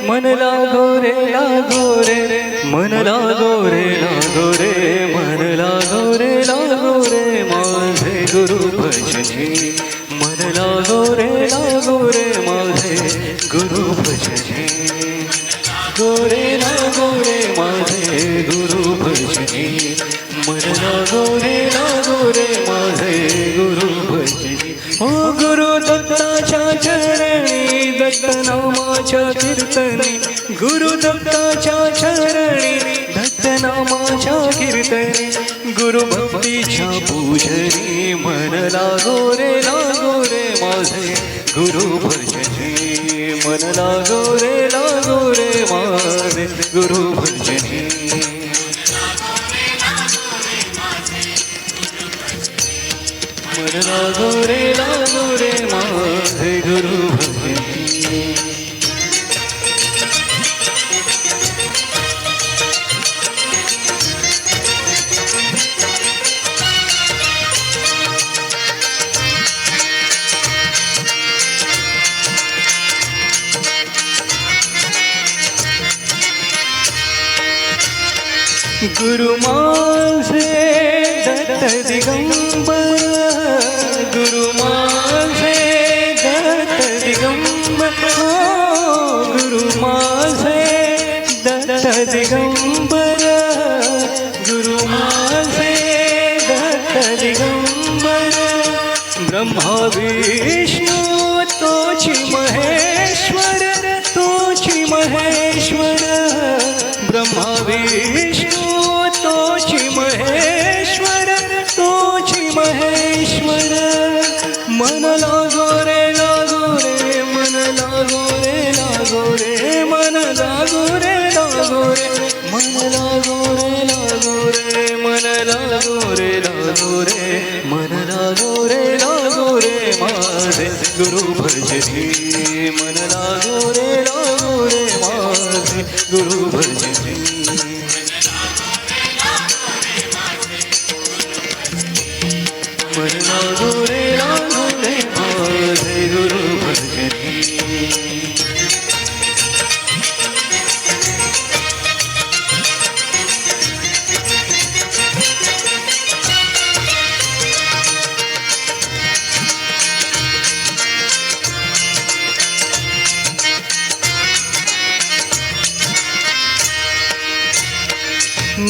मन लागो रे मन लागो रे मन लागो रे माझे गुरु भजनी मन लागो रे माझे गुरु भजनी गोरे माझे गुरु भजनी मन लागो रे माझे गुरु भजनी ओ गुरु दत्ताच्या चरणी दत्त नामाच्या कीर्तनी गुरु दत्ताच्या चरणी दत्त नामाच्या कीर्तनी गुरु भक्तीच्या पूजनी मन लागो रे माझे गुरु भजनी मन लागो रे माझे गुरु भजनी मन लागो रे माझे गुरु भजनी गुरु माझे दत्त दिगंबर गुरु माझे दत्त दिगंबर गुरु माझे दत्त दिगंबर गुरु माझे दत्त दिगंबर ब्रह्मा विष्णू तोची महेश्वर ब्रह्मा विष्णू तोची महेश्वर मन लागो रे मन लागो रे मन लागो रे मन लागो रे मन लागो रे मन लागो रे माझे गुरु भजनी मन लागो रे माझे गुरु भजनी मन लागो रे माझे गुरु भजनी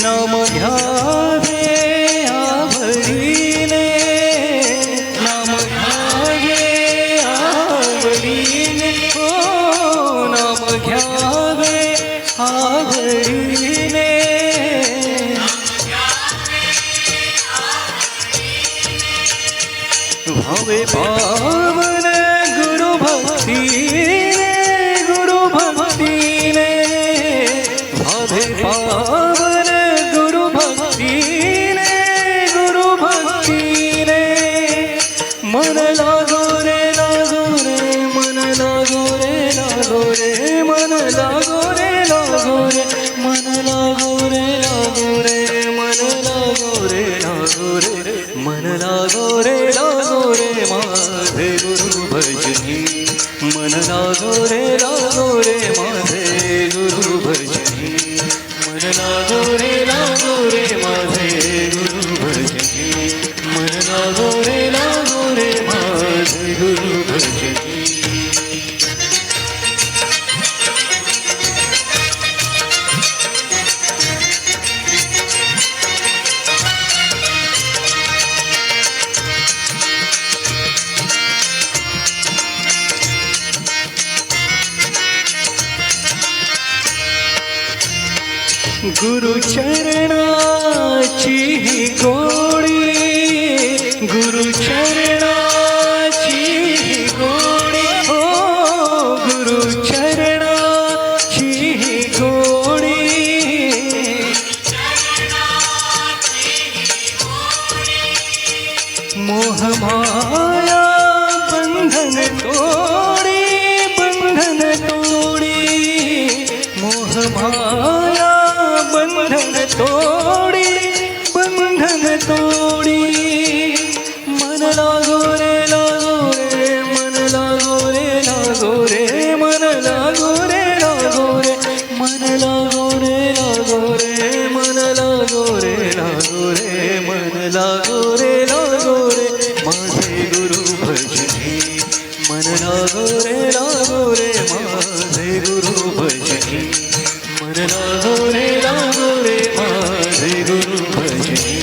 नाम घ्यावे आवडीने नाम घ्यावे आवडीने हो नाम घ्यावे आवडीने भावे पावन गुरु भक्तीने भावे पावन गुरु भक्तीने मन लागो रे मन लागो रे मन लागो रे मन लागो रे मन लागो रे मन लागो रे माझे गुरु भजनी मन लागो रे माझे गुरु भजनी मन लागो रे माझे गुरु भजनी मन लागो रे माझे गुरु भजनी गुरु चरणाची ही गोडी गुरु चरणाची ही गोडी हो गुरु चरणाची ही गोडी मोह माया बंधन तोडी मोह माया बंधन तोडी मन लागो लागो रे माझे गुरु भजनी मन लागो रे माझे गुरु भजनी मन लागो रे माझे गुरु भजनी